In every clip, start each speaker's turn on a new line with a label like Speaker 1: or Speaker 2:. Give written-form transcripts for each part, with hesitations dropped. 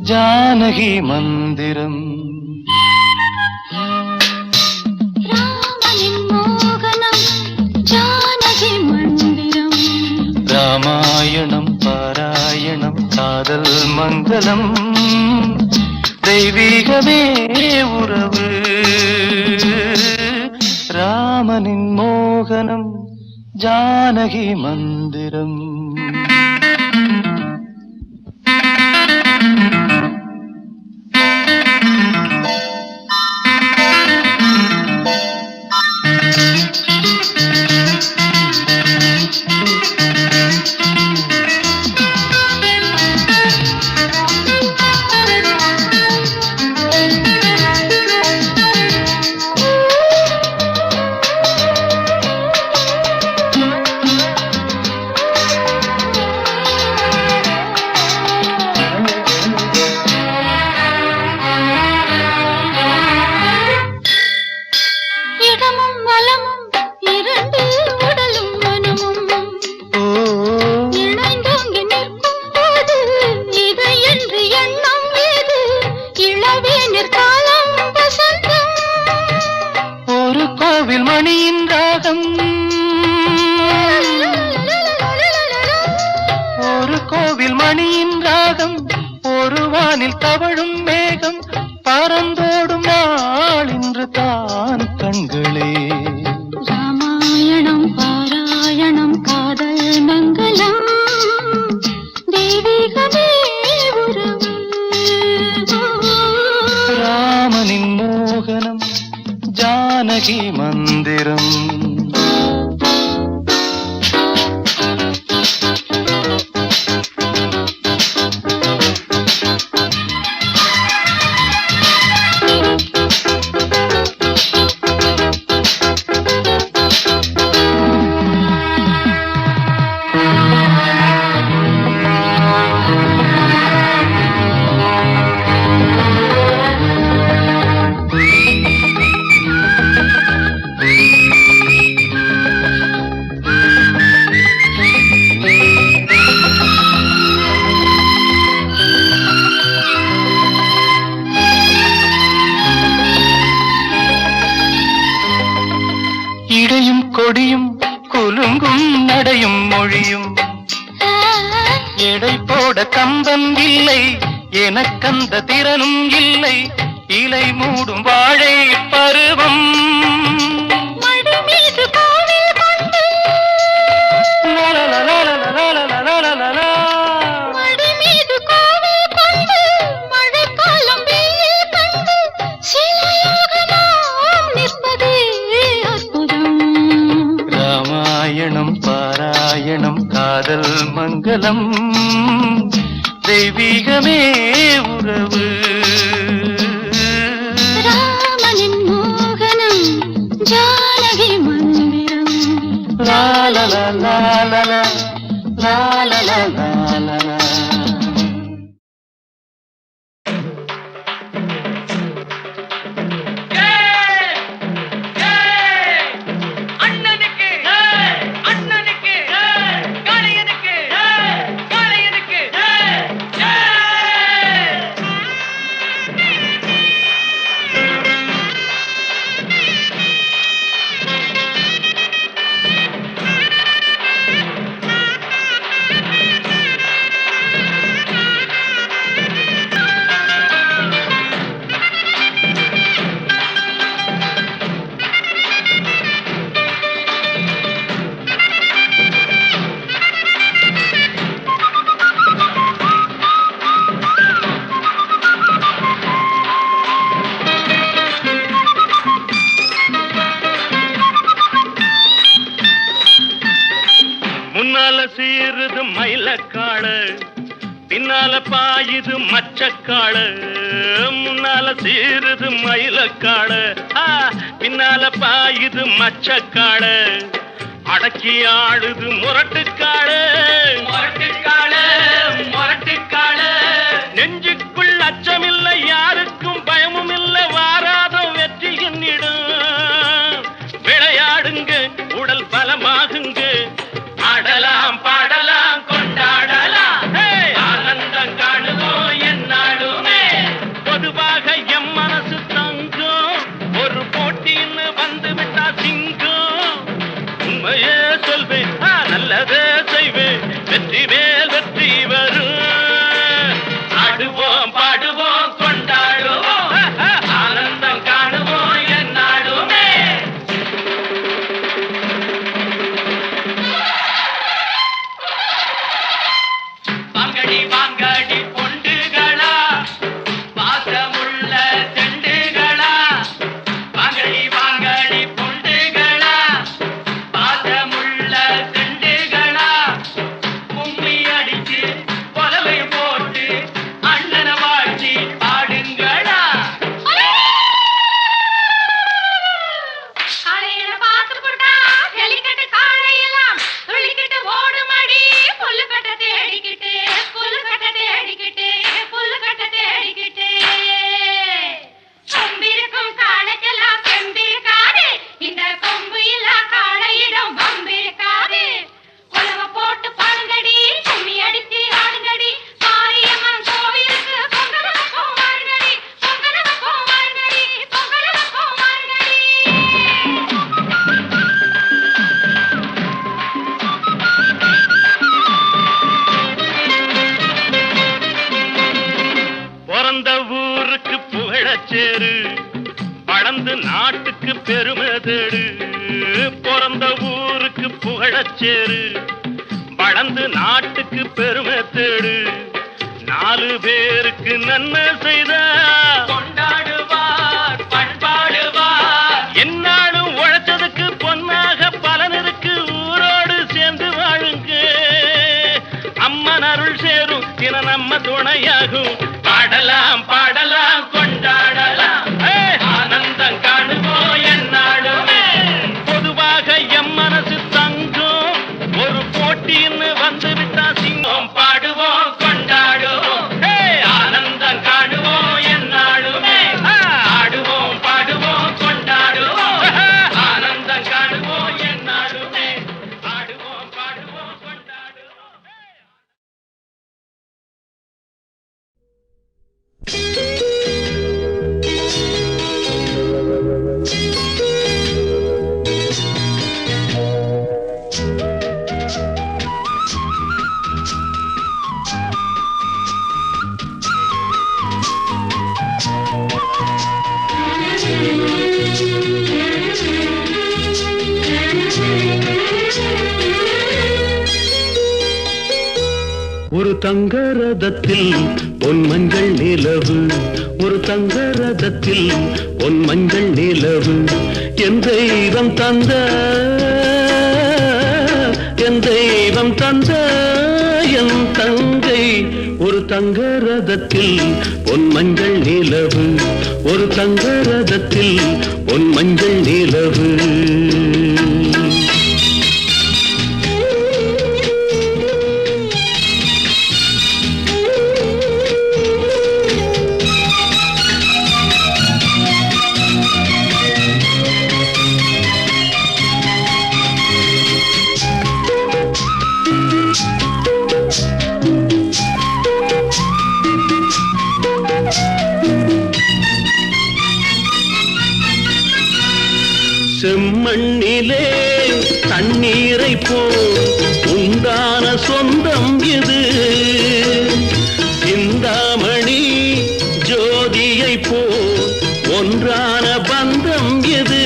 Speaker 1: ஜானகி மந்திரம்
Speaker 2: ராமனின் மோகனம் ஜானகி மந்திரம்
Speaker 1: ராமாயணம் பாராயணம் காதல் மங்களம் தெய்வீகமே உறவு ராமனின் மோகனம் ஜானகி மந்திரம் மணியின் ராகம் ஒரு கோவில் மணியின் ராகம் ஒரு வானில் தவழும் மேகம் பறந்தோடும் நாள் இன்று தான் கண்களே
Speaker 2: ராமாயணம் பாராயணம் காதல் மங்களம் தெய்வீகமே உறவு
Speaker 1: ராமனின் மோகனம் ஜானகி மந்திரம் இடையும் கொடியும் குலுங்கும் நடையும் மொழியும் எடை போட கம்பம் இல்லை எனக்கந்த திறனும் இல்லை இலை மூடும் வாழை பருவம் பாராயணம் காதல் மங்களம் தெய்வீகமே உறவு
Speaker 2: ராமனின் மோகனம் ஜானகி மந்திரம்
Speaker 1: லாலலா லாலலா லாலலா லாலலா முன்னால சீருது மயிலக்காடு பின்னால பாயுது மச்சக்காடு முன்னால சீருது மயிலக்காடு பின்னால பாயுது மச்சக்காடு அடக்கி ஆடுது முரட்டுக்காடு முரட்டுக்காடு முரட்டுக்காடு நெஞ்சுக்குள் அச்சமில்லை யாருக்கும் பயமும் இல்லை வாராத வெற்றி என்னிடும் விளையாடுங்க உடல் பலமாகுங்க ஆடலாம் பாடலாம் கொண்டாடலாம் ஆனந்தம் காணுவோம் என்னாடும் வாழ்ந்து நாட்டுக்கு பெருமை தேடு, பிறந்த ஊருக்கு புகழச்சேரு. வளர்ந்து நாட்டுக்கு பெருமை தேடு, 4 பேருக்கு நன்மை செய்த கொண்டாடுவார் பண்பாடுவார். என்னாலும் உழைச்சதுக்கு பொன்னாக பலன் இருக்கு, ஊரோடு சேர்ந்து வாழுங்க. அம்மன் அருள் சேரும் தின நம்ம துணையாகும். பாடலாம் பாடலாம் கொண்டாடலாம், ஆனந்தம் காணுவோம் என்னாலுமே. பொதுவாக எம் மனசு தங்கும், ஒரு போட்டின்னு வந்து விட்டா சிங்கம். பாடுவோம் கொண்டாடுவோம், ஆனந்தம் காணுவோம் என்னாலுமே. ஆடுவோம் பாடுவோம் கொண்டாடுவோம், ஆனந்தம் காணுவோம் என்னாலுமே. ஆடுவோம் பாடுவோம் கொண்டாடுவோம்.
Speaker 3: ஒரு தங்க ரதத்தில் பொன் மஞ்சள் நிலவு, ஒரு தங்க ரதத்தில் பொன் மஞ்சள் நிலவு. என் தெய்வம் தந்த, என் தெய்வம் தந்த என் தங்கை. ஒரு தங்க ரதத்தில் பொன் மஞ்சள் நிலவு, ஒரு தங்க ரதத்தில் பொன் மஞ்சள் நிலவு. செம்மண்ணிலே தண்ணீரை போல் உண்டான சொந்தம் இது, சிந்தாமணி ஜோதியை போல் ஒன்றான பந்தம் இது.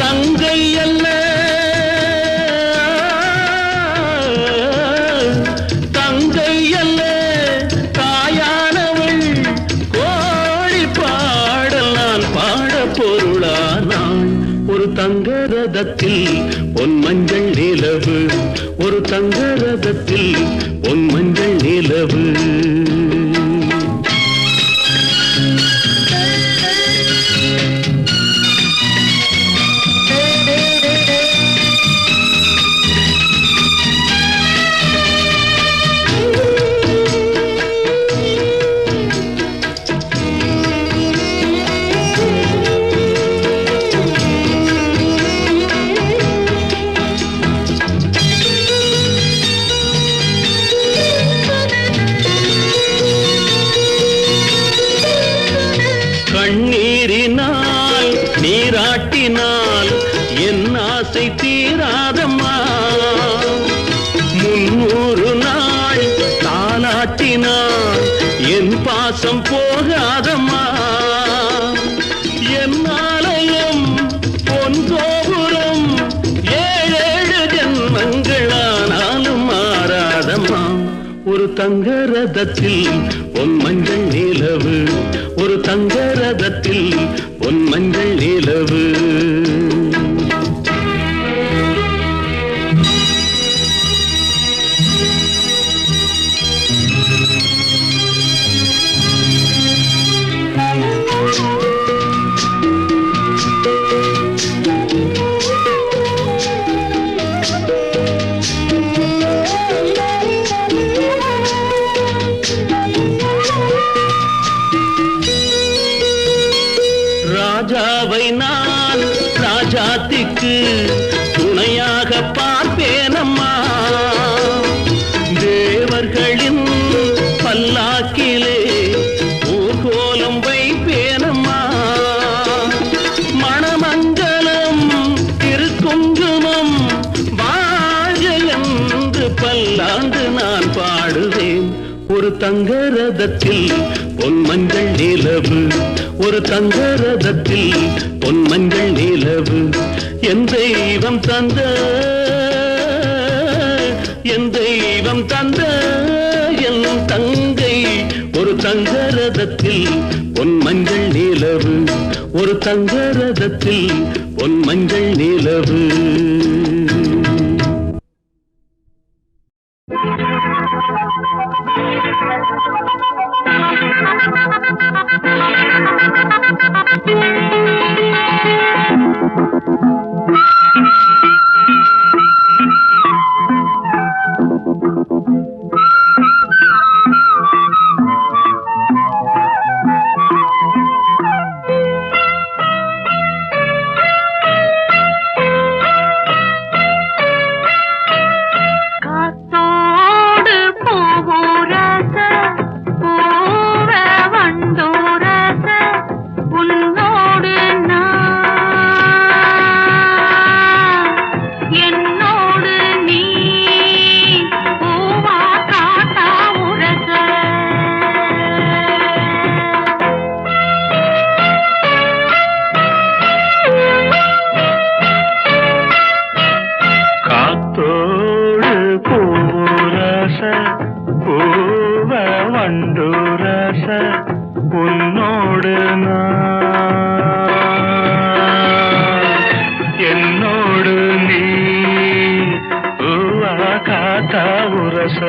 Speaker 3: தங்கை அல்ல தங்கை அல்ல தாயானவள், கோழி பாடல் நான் பாட பொருளானாள். ஒரு தங்க ரதத்தில் பொன் மஞ்சள் நிலவு, ஒரு தங்க ரதத்தில் பொன் மஞ்சள் நிலவு. கண்ணீரினால் நீராட்டினால் என் ஆசை தீராதம்மா. 300 நாள் தாலாட்டினால் என் பாசம் போகாதம்மா. என் ஆலயம் பொன் கோபுரம் 7 ஜென்மங்களானாலும் மாறாதம்மா. ஒரு தங்க ரதத்தில் பொன் மஞ்சள் நிலவு, ஒரு தங்க ரதத்தில் பொன் மஞ்சள் நிலவு. ராஜாவை நான் ராஜாத்திக்கு துணையாக பார்ப்பேனம்மா. தேவர்களின் பல்லாக்கிலே ஊர்கோலம் வைப்பேனம்மா. மணமங்கலம் திருக்குங்குமம் வாழ்க என்று பல்லாண்டு நான் பாடுவேன். ஒரு தங்க ரதத்தில் பொன் மஞ்சள் நிலவு, ஒரு தங்க ரதத்தில் பொன் மஞ்சள் நிலவு என் தெய்வம் தந்த என் தெய்வம் தந்த என் தங்கை ஒரு தங்க ரதத்தில் பொன் மஞ்சள் நிலவு ஒரு தங்க ரதத்தில் பொன் மஞ்சள் நிலவு உன்னோடு என்னோடு நீ காத்தா உரச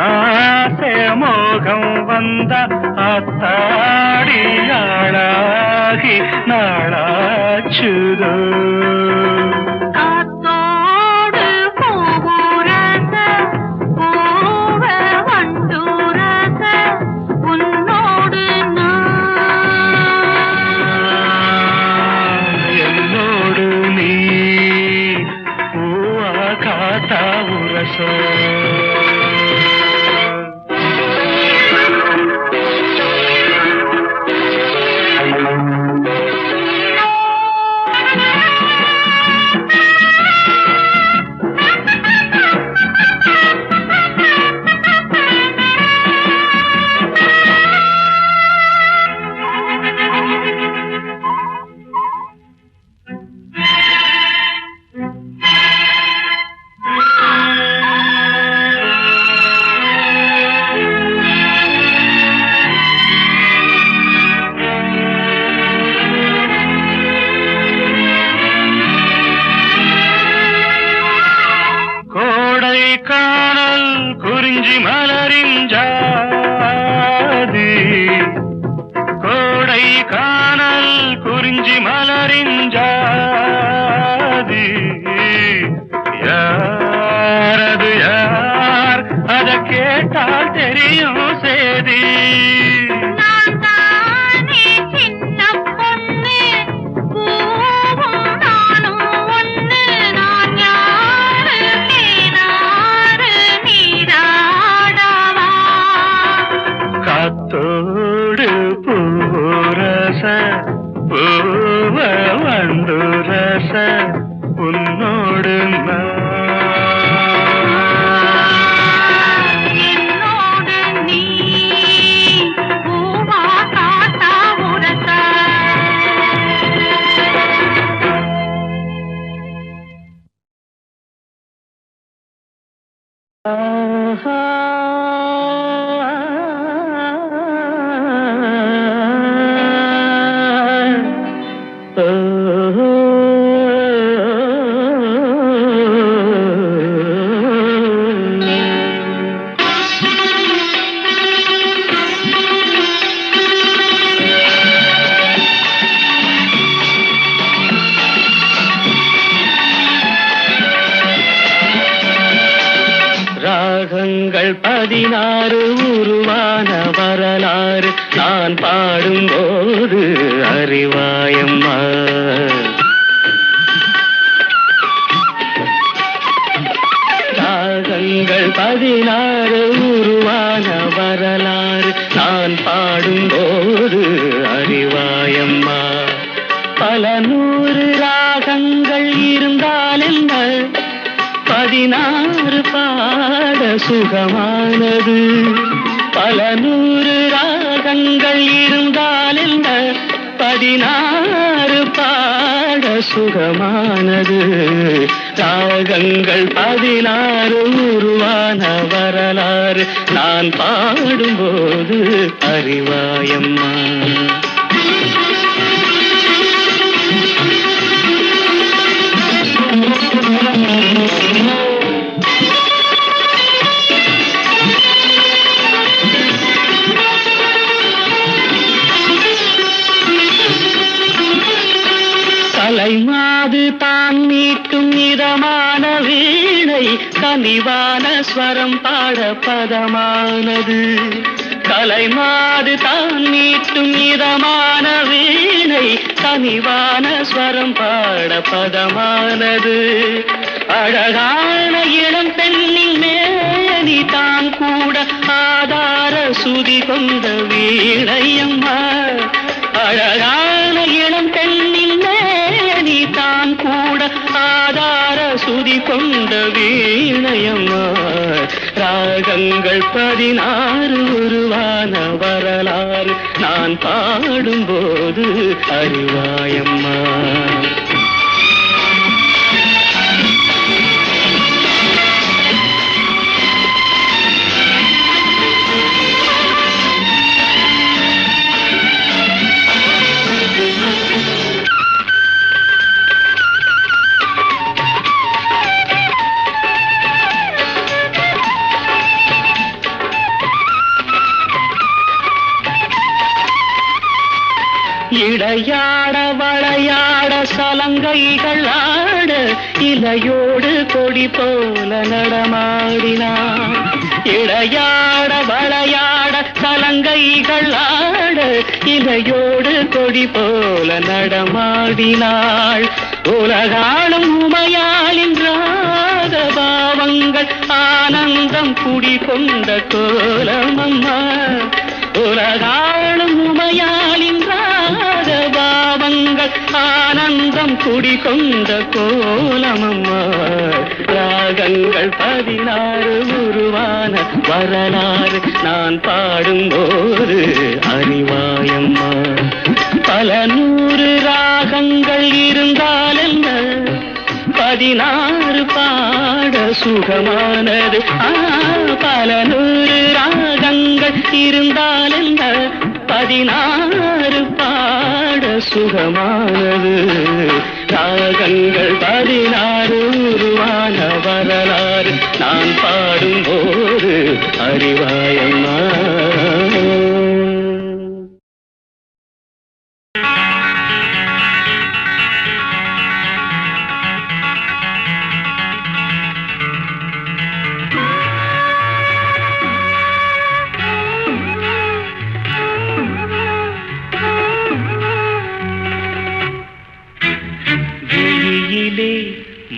Speaker 3: ஆசை மோகம் வந்த அத்தாடியாளாகி நாளாச்சுதோ
Speaker 2: காத்தோடு போரச போவ வண்டூரச உன்னோடு
Speaker 3: என்னோடு நீ பூவா காத்தா உரச காணல் குறிஞ்சி மலரின் ஜாதி கோடை காணல் குறிஞ்சி மலரின் ஜாதி யாரது யார் அத கேட்டால் தெரியும் சேதி காத்தோடு பூரச பூவ வண்டுரச உன்னோடு
Speaker 2: என்னோடு நீ பூவா காத்தா உரச
Speaker 3: ஆஹா ராகங்கள் 16 உருவான வரலாறு நான் பாடும்போது அறிவாயம்மா. ராகங்கள் 16 உருவான வரலாறு நான் பாடும்போது அறிவாயம்மா. பல 100 ராகங்கள் இருந்தால் என்ன, 16 பாட சுகமானது. பல 100 ராகங்கள் இருந்தால் என்ன, 16 பாட சுகமானது. ராகங்கள் 16 உருவான வரலாறு நான் பாடும்போது அறிவாயம்மா. கலைமாது தான் மீட்டும் இதமான வீணை, கனிவான ஸ்வரம் பாட பதமானது. கலைமாது தான் மீட்டும் இதமான வீணை, கனிவான ஸ்வரம் பாட பதமானது. அழகான இளம் பெண்ணின் மேனி தான் கூட ஆதார சுதி கொண்ட வீணையம்மா. அழகான இளம் பெண்ணின் மேனி தான் கூட ஆதார சுதி கொண்ட வீணையம்மா. ராகங்கள் 16 உருவான வரலாறு நான் பாடும்போது அறிவாயம்மா. இடையாட வளையாட சலங்கைகள் ஆட, இலையோடு கொடி போல நடமாடினான். இடையாட வளையாட சலங்கைகள் ஆட, இலையோடு கொடி போல நடமாடினாள். உலகாளும் உமையாளின் ராக பாவங்கள் ஆனந்தம் குடிகொண்ட கோலமம்மா. உலகாளும் உமையாளின் பாவங்கள் ஆனந்தம் குடிகொண்ட கோலமம்மா. ராகங்கள் 16 உருவான வரலாறு நான் பாடும்போது அறிவாயம்மா. பல 100 ராகங்கள் இருந்தால் என்ன, 16 பாட சுகமானது. பல 100 ராகங்கள் இருந்தால் என்ன, 16 பாட சுகமானது. ராகங்கள் 16 உருவான வரலாறு நான் பாடும்போது அறிவாயம்மா.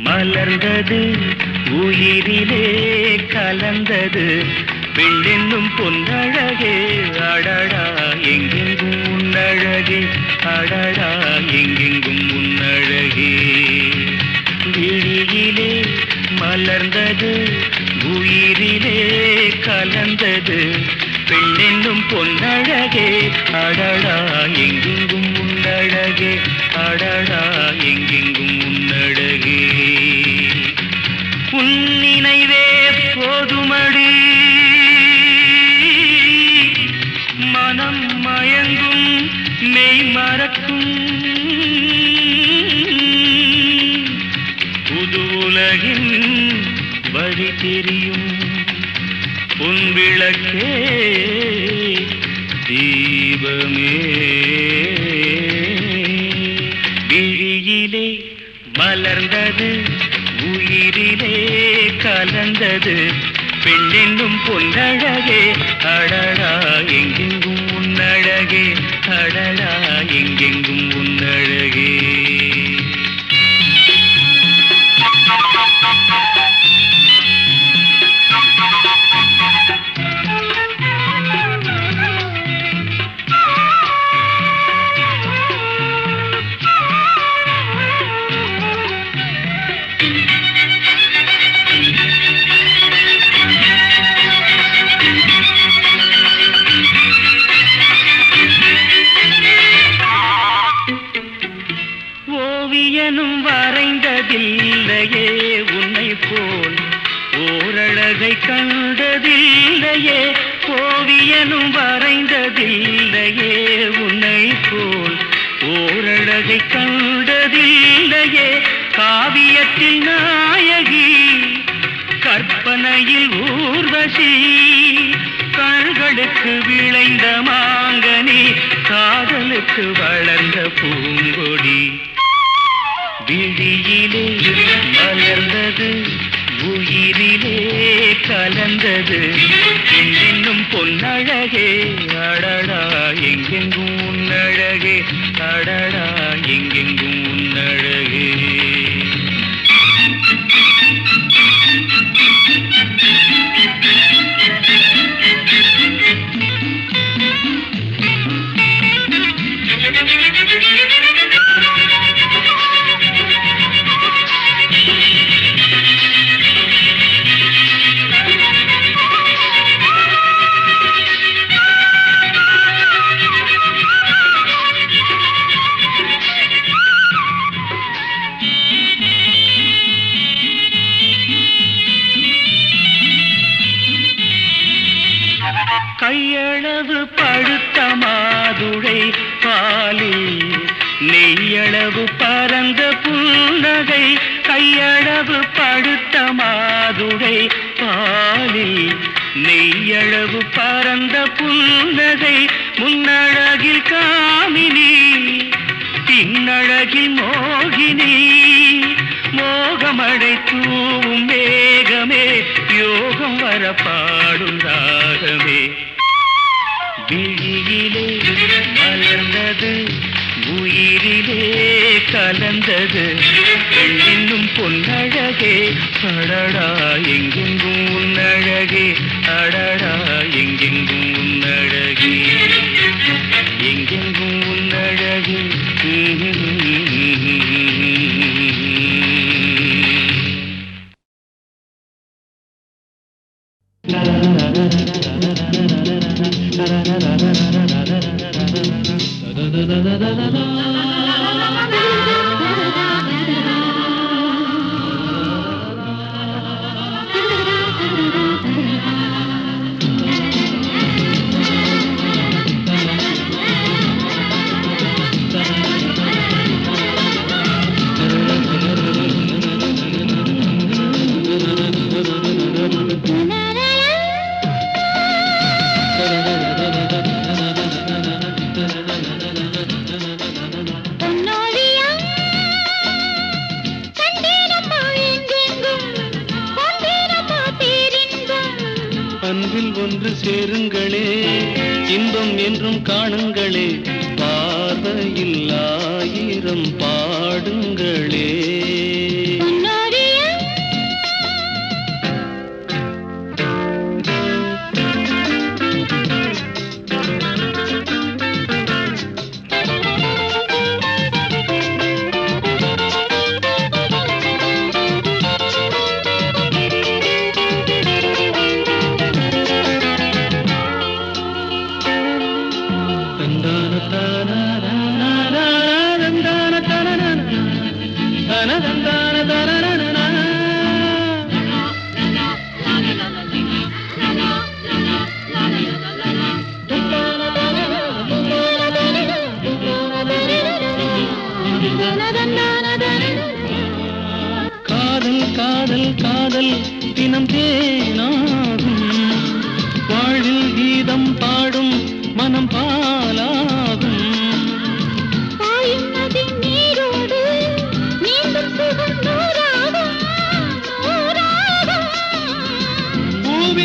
Speaker 3: மலர்ந்தது உயிரிலே கலந்தது வெள்ளென்னும் பொன்னழகே. அடடா எங்கெங்கும் உன்னழகே, அடடா எங்கெங்கும் உன்னழகே. விழியிலே மலர்ந்தது உயிரிலே கலந்தது வெள்ளென்னும் பொன்னழகே. அடடா எங்கெங்கும் உன்னழகே, அடடா எங்கெங்கும் உன்னழகே. உன் நினைவே போதுமடி, மனம் மயங்கும் மெய் மறக்கும். புது உலகின் வழி தெரியும் உன் விளக்கே தீபமே. விழியிலே மலர்ந்தது உயிரிலே கலந்தது பெண்ணென்னும் பொன்னழகே அடடா எங்கெங்கும் உன்னழகே அடடா எங்கெங்கும் உன்னழகே ஓவியனும் வரைந்ததில்லையே உன்னை போல் ஓரழகை கண்டதில்லையே ஓவியனும் வரைந்ததில்லையே உன்னை போல் ஓரழகை கண்டதில்லையே காவியத்தில் நாயகி கற்பனையில் ஊர்வசி கண்களுக்கு விளைந்த மாங்கனி காதலுக்கு வளர்ந்த பூங்கொடி விழியிலே மலர்ந்தது உயிரிலே கலந்தது என்னும் பொன்னழகே அடடா எங்கெங்கும் உன்னழகே அடடா எங்கெங்கும் உன்னழகே கையளவு பழுத்த மாதுளை பாலில் நெய்யளவு பரந்த புன்னகை கையளவு பழுத்த மாதுளை பாலில் நெய்யளவு பரந்த புன்னகை முன்னழகில் காமினி பின்னழகில் மோகினி மோகமடை தூவும் மேகமே யோகம் வர பாடும் ராகமே விழியிலே மலர்ந்தது உயிரிலே கலந்தது பெண்ணின்னும் பொன்னழகே அடடா எங்கெங்கும் உன்னழகே அடடா எங்கெங்கும் உன்னழகே எங்கெங்கும் உன்னழகே அன்பில் ஒன்று சேருங்களே இன்பம் என்றும் காணுங்களே பார்வையில் ஆயிரம் பாடுங்களே காதல் காதல் காதல் தினம் தேனாகும் வாழ்வில் கீதம் பாடும் மனம் பாலாகும் பூவி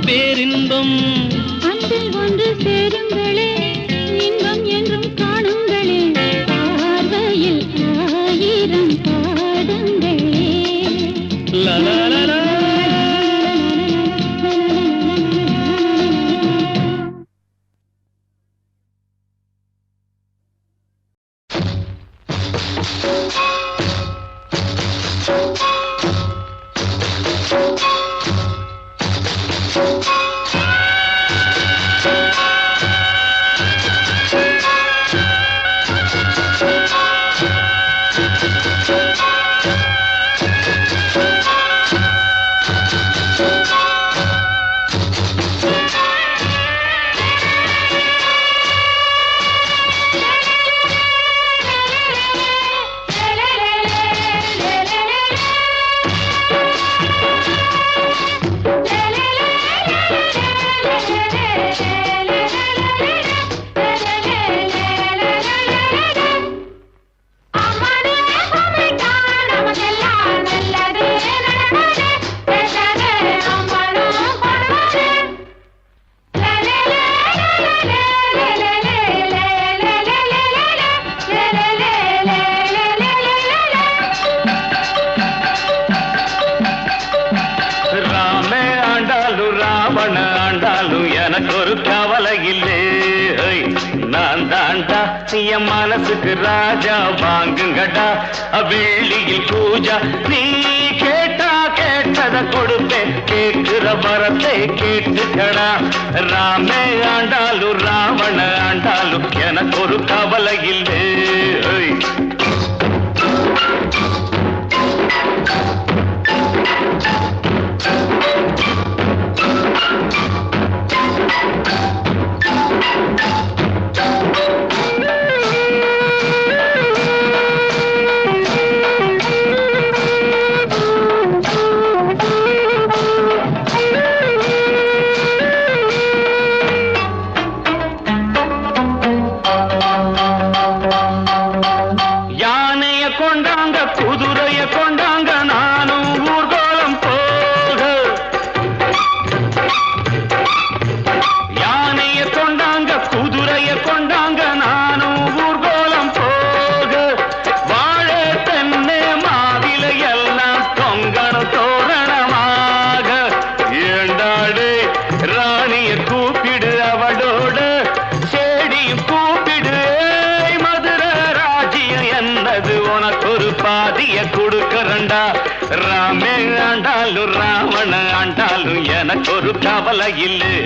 Speaker 3: பேரின்பம்
Speaker 2: அன்பில் ஒன்று சேருங்களே இன்பம் என்றும் காணுங்களே பார்வையில் ஆயிரம் பாடுங்களே
Speaker 3: லலலலா.
Speaker 1: என் மனசுக்கு ராஜா வாங்குங்கடா வெள்ளியில் பூஜா நீ கேட்டா கேட்டத கொடுப்பேன் கேட்கிற வரத்தை கேட்டுக்கடா ராமே ஆண்டாலும் ராவண ஆண்டாலும் எனக்கு ஒரு கவலை இல்லை ராமே ஆண்டாலும் ராவண ஆண்டாலும் எனக்கு ஒரு கவலை இல்லை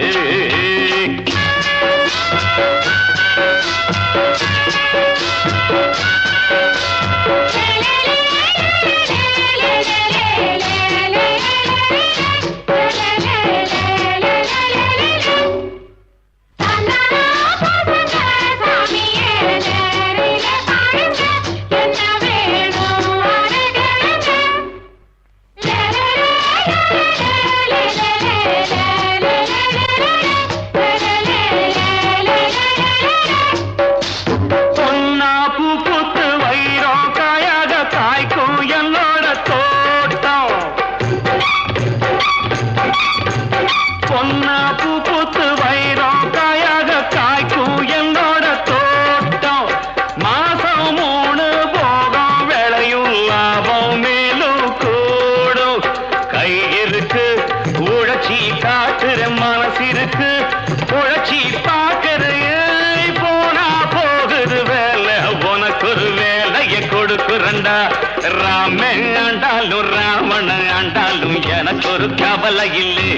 Speaker 1: ராமே ஆண்டாலும் ராவண ஆண்டாலும் எனக்கு ஒரு கவலை இல்லை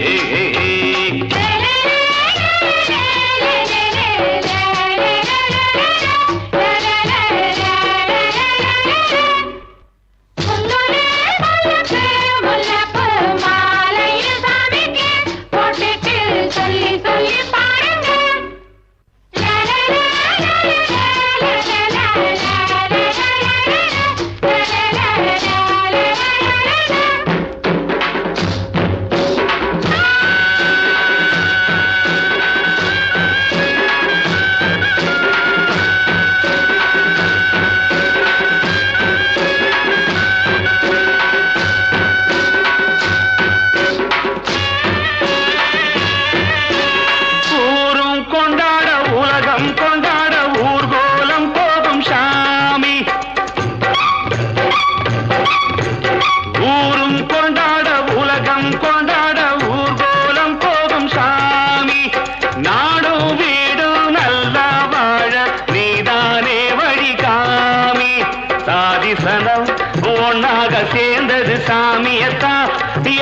Speaker 1: சாமியத்தான்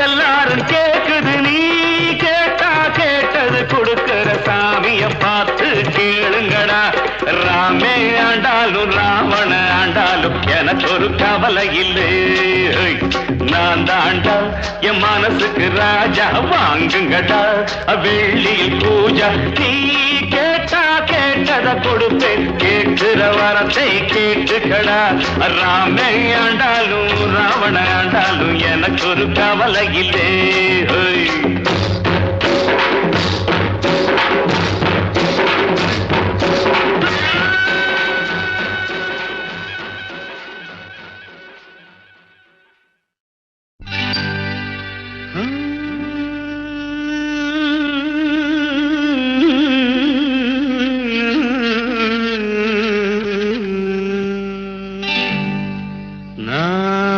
Speaker 1: எல்லாரும் கேக்குது நீ கேட்டா கேட்டது கொடுக்கிற சாமிய பார்த்து கேளுங்கடா ராமே ஆண்டாலும் ராவண ஆண்டாலும் எனக்கு ஒரு கவலை இல்லை நான் தாண்டா என் மனசுக்கு ராஜா வாங்குங்கடா வெள்ளியில் பூஜா நீ கேட்டா கேட்டத கொடுப்பேன் கேட்கிற வரத்தை கேட்டுக்கடா ராமே ஆண்டாலும் ராவண ஆண்டாலும் எனக்கு ஒரு கவலை இல்லை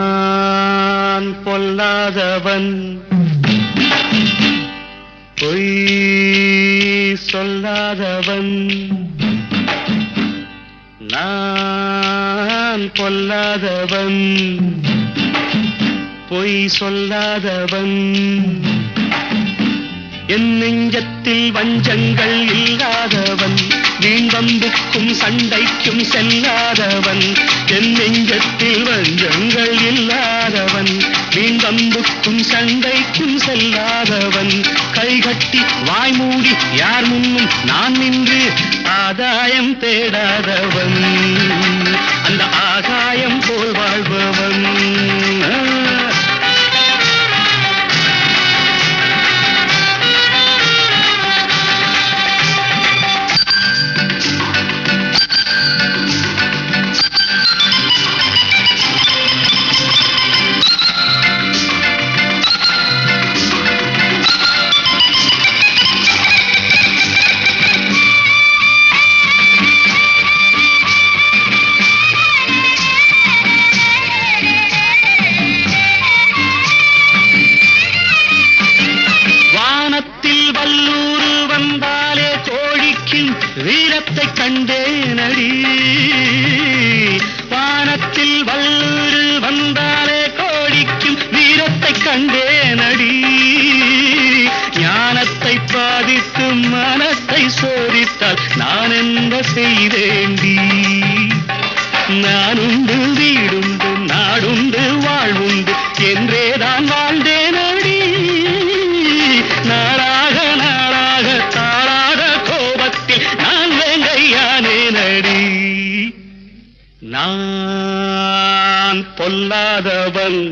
Speaker 3: நான் பொல்லாதவன் பொய் சொல்லாதவன் நான் பொல்லாதவன் பொய் சொல்லாதவன் என் நெஞ்சத்தில் வஞ்சங்கள் இல்லாதவன் வீண்வம்புக்கும் சண்டைக்கும் செல்லாதவன் என் நெஞ்சத்தில் வஞ்சங்கள் இல்லாதவன் வீண்வம்புக்கும் சண்டைக்கும் செல்லாதவன் கைகட்டி வாய்மூடி யார் முன்னும் நான் நின்று ஆதாயம் தேடாதவன் அந்த ஆகாயம் போல் வாழ்பவன் வீரத்தை கண்டேனடி வானத்தில் வல்லூரு வந்தாலே கோடிக்கும் வீரத்தை கண்டேனடி ஞானத்தை பாதித்து மனத்தை சோதித்தால் நான் என்ன செய்தேண்டி நானுண்டு வீடுண்டு நாடுண்டு வாழ்வுண்டு என்றேதான் வாழ்ந்தேனடி நாளாக நாளாக தாளாக கோபத்தில் நான் வேங்கையானேனடி நான் பொல்லாதவன்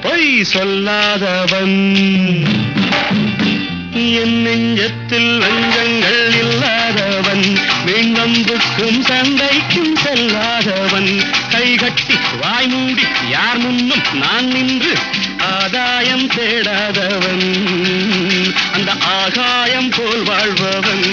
Speaker 3: பொய் சொல்லாதவன் என் நெஞ்சத்தில் வஞ்சங்கள் இல்லாதவன் வீண்வம்புக்கும் சண்டைக்கும் செல்லாதவன் கைகட்டி வாய்மூடி யார் முன்னும் நான் நின்று ஆதாயம் தேடாதவன் அந்த ஆகாயம் போல் வாழ்பவன்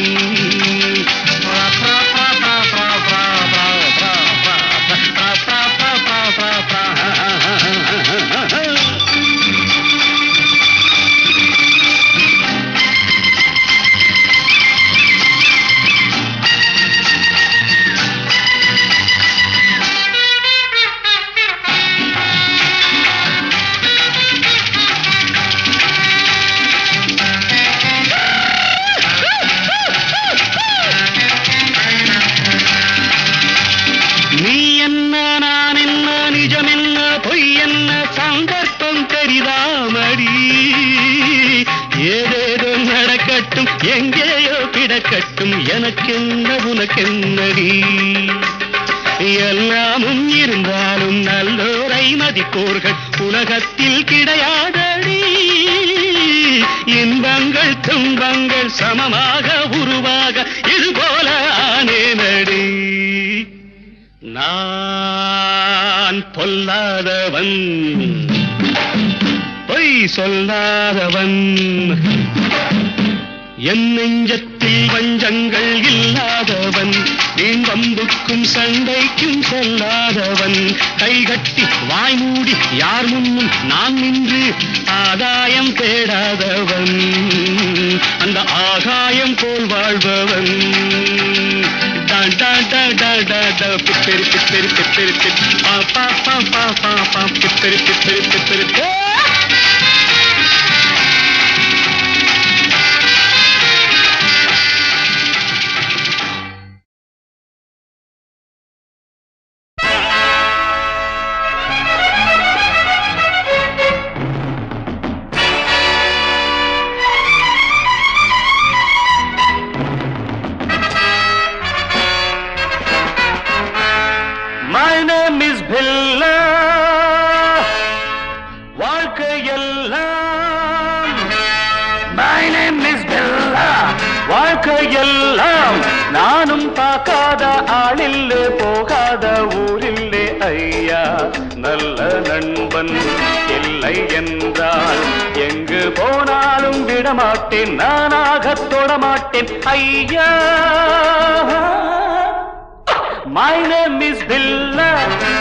Speaker 3: ஏதேதோ நடக்கட்டும் எங்கேயோ கிடக்கட்டும் எனக்கென்ன உனக்கென்னடி எல்லாமும் இருந்தாலும் நல்லோரை மதிப்போர்கள் உலகத்தில் கிடையாதடி இன்பங்கள் துன்பங்கள் சமமாக உருவாக இதுபோல ஆனேனடி நான் பொல்லாதவன் பொய் சொல்லாதவன் என் நெஞ்சத்தில் வஞ்சங்கள் இல்லாதவன் வீண்வம்புக்கும் சண்டைக்கும் செல்லாதவன் கைகட்டி வாய்மூடி யார் முன்னும் நான் நின்று ஆதாயம் தேடாதவன் அந்த ஆகாயம் போல் வாழ்பவன் பிப்பெரி பிப்பெரி பிப்பெரி பா பா பா பா பா பா பிப்பெரி பிப்பெரி பிப்பெரி My name is Billa. வாழ்க்கையெல்லாம் My name is Billa. வாழ்க்கையெல்லாம் நானும் பார்க்காத ஆளில்லே போகாத ஊரில்லே ஐயா நல்ல நண்பன் இல்லை என்றால் எங்கு போனாலும் விடமாட்டேன் நானாகத் தொடமாட்டேன் ஐயா My name is Billa.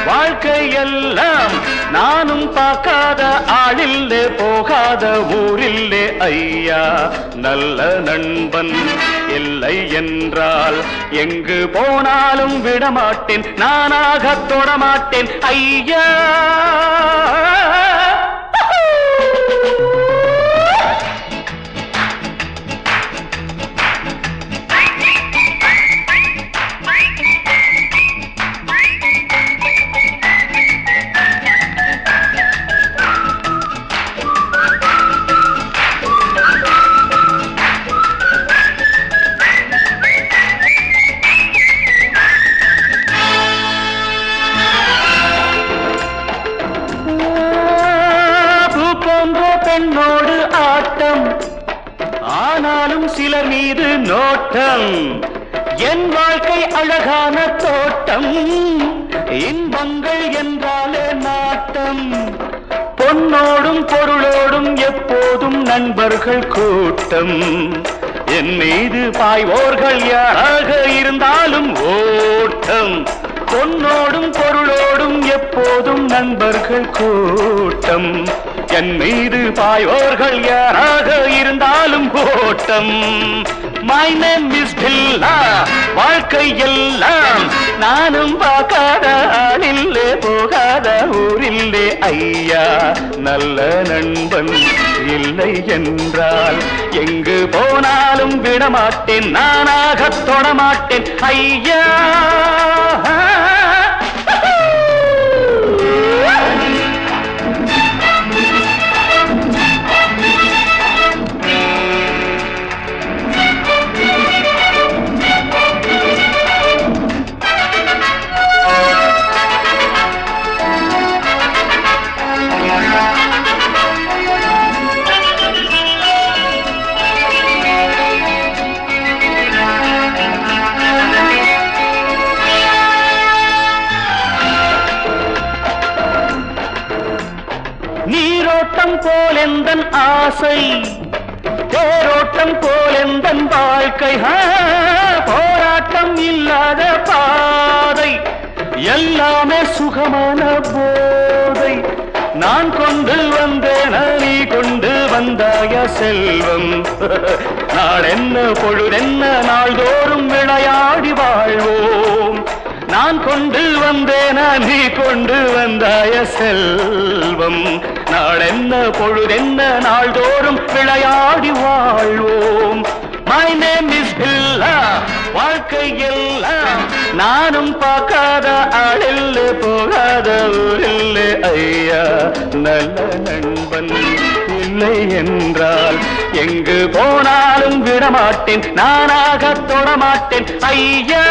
Speaker 3: வாழ்க்கையெல்லாம் நானும் பார்க்காத ஆளில்லே போகாத ஊரில்லே ஐயா நல்ல நண்பன் இல்லை என்றால் எங்கு போனாலும் விடமாட்டேன் நானாகத் தொடமாட்டேன் ஐயா பெண்ணோடு ஆட்டம் ஆனாலும் சிலர் மீது நோட்டம் என் வாழ்க்கை அழகான தோட்டம் இன்பங்கள் என்றாலே நாட்டம் பொன்னோடும் பொருளோடும் எப்போதும் நண்பர்கள் கூட்டம் என் மீது பாய்வோர்கள் யாராக இருந்தாலும் ஓட்டம் பொன்னோடும் பொருளோடும் எப்போதும் நண்பர்கள் கூட்டம் என் மீது பாயோர்கள் யாராக இருந்தாலும் ஓட்டம் My name is Billa. வாழ்க்கையெல்லாம் நானும் பார்க்காத ஆளில்லே போகாத ஊரில்லே ஐயா நல்ல நண்பன் இல்லை என்றால் எங்கு போனாலும் விடமாட்டேன் நானாகத் தொடமாட்டேன் ஐயா நீரோட்டம் போலெந்தன் ஆசை தேரோட்டம் போலெந்தன் வாழ்க்கை போராட்டம் இல்லாத பாதை எல்லாமே சுகமான போதை நான் கொண்டு வந்தேன் நீ கொண்டு வந்தாய செல்வம் நாளென்ன பொழுதென்ன நாள்தோறும் விளையாடி வாழ்வோம் நான் கொண்டு வந்தேன் நீ கொண்டு வந்தாய செல்வம் நாளென்ன பொழுதென்ன நாள்தோறும் விளையாடி வாழ்வோம் My name is Billa. வாழ்க்கையெல்லாம் நானும் பார்க்காத ஆளில்லே போகாத ஊரில்லே ஐயா நல்ல நண்பன் இல்லை என்றால் எங்கு போனாலும் விடமாட்டேன் நானாகத் தொடமாட்டேன் ஐயா